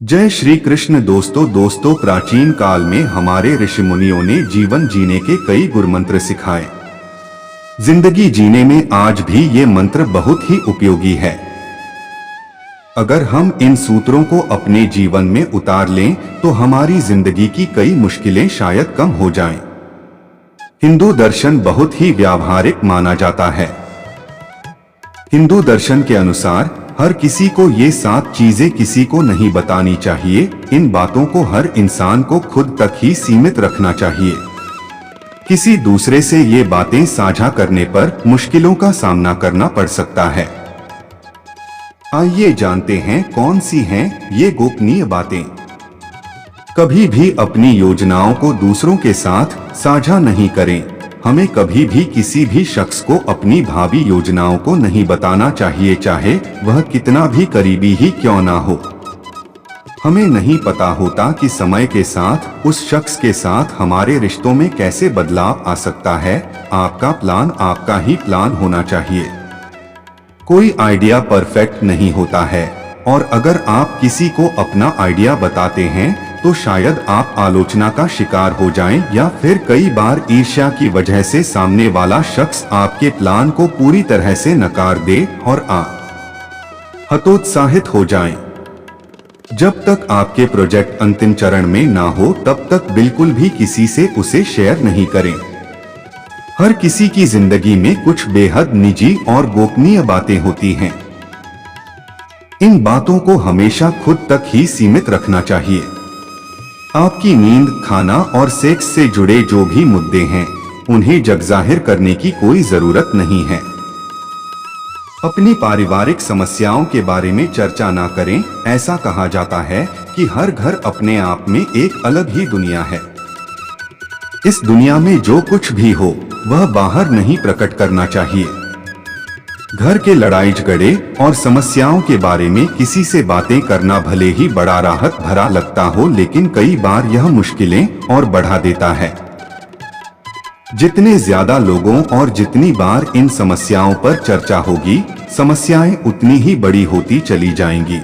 जय श्री कृष्ण। दोस्तों प्राचीन काल में हमारे ऋषि मुनियों ने जीवन जीने के कई गुरमंत्र सिखाए। जिंदगी जीने में आज भी ये मंत्र बहुत ही उपयोगी है। अगर हम इन सूत्रों को अपने जीवन में उतार लें तो हमारी जिंदगी की कई मुश्किलें शायद कम हो जाएं। हिंदू दर्शन बहुत ही व्यावहारिक माना जाता है। हिंदू दर्शन के अनुसार हर किसी को ये 7 चीजें किसी को नहीं बतानी चाहिए। इन बातों को हर इंसान को खुद तक ही सीमित रखना चाहिए। किसी दूसरे से ये बातें साझा करने पर मुश्किलों का सामना करना पड़ सकता है। आइए जानते हैं कौन सी हैं ये गोपनीय बातें। कभी भी अपनी योजनाओं को दूसरों के साथ साझा नहीं करें। हमें कभी भी किसी भी शख्स को अपनी भावी योजनाओं को नहीं बताना चाहिए, चाहे वह कितना भी करीबी ही क्यों ना हो। हमें नहीं पता होता कि समय के साथ उस शख्स के साथ हमारे रिश्तों में कैसे बदलाव आ सकता है। आपका प्लान आपका ही प्लान होना चाहिए। कोई आइडिया परफेक्ट नहीं होता है और अगर आप किसी को अपना आइडिया बताते हैं तो शायद आप आलोचना का शिकार हो जाएं या फिर कई बार ईर्ष्या की वजह से सामने वाला शख्स आपके प्लान को पूरी तरह से नकार दे और आप हतोत्साहित हो जाएं। जब तक आपके प्रोजेक्ट अंतिम चरण में ना हो तब तक बिल्कुल भी किसी से उसे शेयर नहीं करें। हर किसी की जिंदगी में कुछ बेहद निजी और गोपनीय बातें होती हैं। इन बातों को हमेशा खुद तक ही सीमित रखना चाहिए। आपकी नींद, खाना और सेक्स से जुड़े जो भी मुद्दे हैं उन्हें जगजाहिर करने की कोई जरूरत नहीं है। अपनी पारिवारिक समस्याओं के बारे में चर्चा ना करें। ऐसा कहा जाता है कि हर घर अपने आप में एक अलग ही दुनिया है। इस दुनिया में जो कुछ भी हो वह बाहर नहीं प्रकट करना चाहिए। घर के लड़ाई झगड़े और समस्याओं के बारे में किसी से बातें करना भले ही बड़ा राहत भरा लगता हो, लेकिन कई बार यह मुश्किलें और बढ़ा देता है। जितने ज्यादा लोगों और जितनी बार इन समस्याओं पर चर्चा होगी, समस्याएं उतनी ही बड़ी होती चली जाएंगी।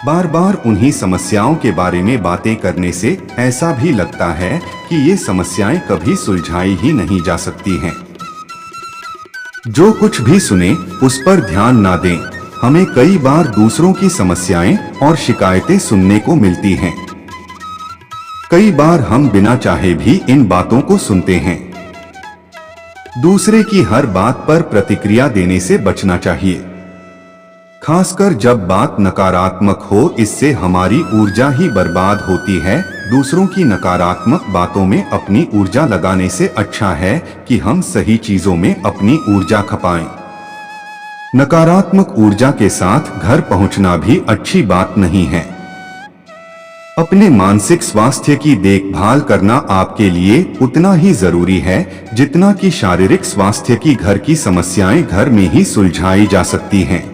बार बार उन्हीं समस्याओं के बारे में बातें करने से ऐसा भी लगता है कि ये समस्याएं कभी सुलझाई ही नहीं जा सकती हैं। जो कुछ भी सुने उस पर ध्यान ना दें। हमें कई बार दूसरों की समस्याएं और शिकायतें सुनने को मिलती हैं। कई बार हम बिना चाहे भी इन बातों को सुनते हैं। दूसरे की हर बात पर प्रतिक्रिया देने से बचना चाहिए, खासकर जब बात नकारात्मक हो। इससे हमारी ऊर्जा ही बर्बाद होती है। दूसरों की नकारात्मक बातों में अपनी ऊर्जा लगाने से अच्छा है कि हम सही चीजों में अपनी ऊर्जा खपाएं। नकारात्मक ऊर्जा के साथ घर पहुंचना भी अच्छी बात नहीं है। अपने मानसिक स्वास्थ्य की देखभाल करना आपके लिए उतना ही जरूरी है जितना कि शारीरिक स्वास्थ्य की। घर की समस्याएं घर में ही सुलझाई जा सकती हैं।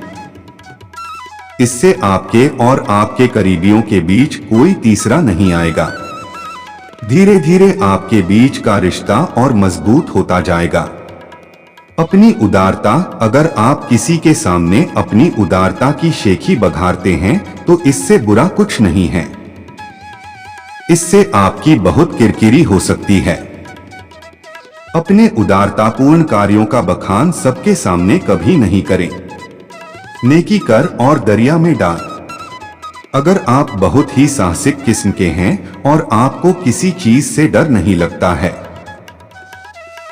इससे आपके और आपके करीबियों के बीच कोई तीसरा नहीं आएगा। धीरे धीरे आपके बीच का रिश्ता और मजबूत होता जाएगा। अपनी उदारता, अगर आप किसी के सामने अपनी उदारता की शेखी बघारते हैं तो इससे बुरा कुछ नहीं है। इससे आपकी बहुत किरकिरी हो सकती है। अपने उदारतापूर्ण कार्यों का बखान सबके सामने कभी नहीं करें। नेकी कर और दरिया में डाल। अगर आप बहुत ही साहसिक किस्म के हैं और आपको किसी चीज से डर नहीं लगता है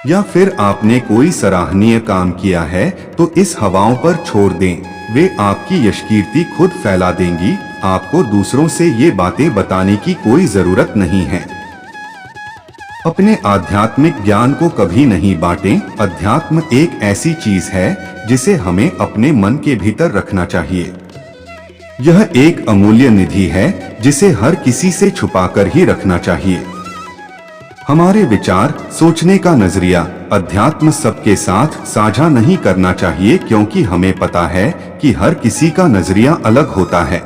या फिर आपने कोई सराहनीय काम किया है तो इस हवाओं पर छोड़ दें। वे आपकी यशकीर्ति खुद फैला देंगी। आपको दूसरों से ये बातें बताने की कोई जरूरत नहीं है। अपने आध्यात्मिक ज्ञान को कभी नहीं बांटें। अध्यात्म एक ऐसी चीज है जिसे हमें अपने मन के भीतर रखना चाहिए। यह एक अमूल्य निधि है जिसे हर किसी से छुपाकर ही रखना चाहिए। हमारे विचार, सोचने का नजरिया, अध्यात्म सबके साथ साझा नहीं करना चाहिए, क्योंकि हमें पता है कि हर किसी का नजरिया अलग होता है।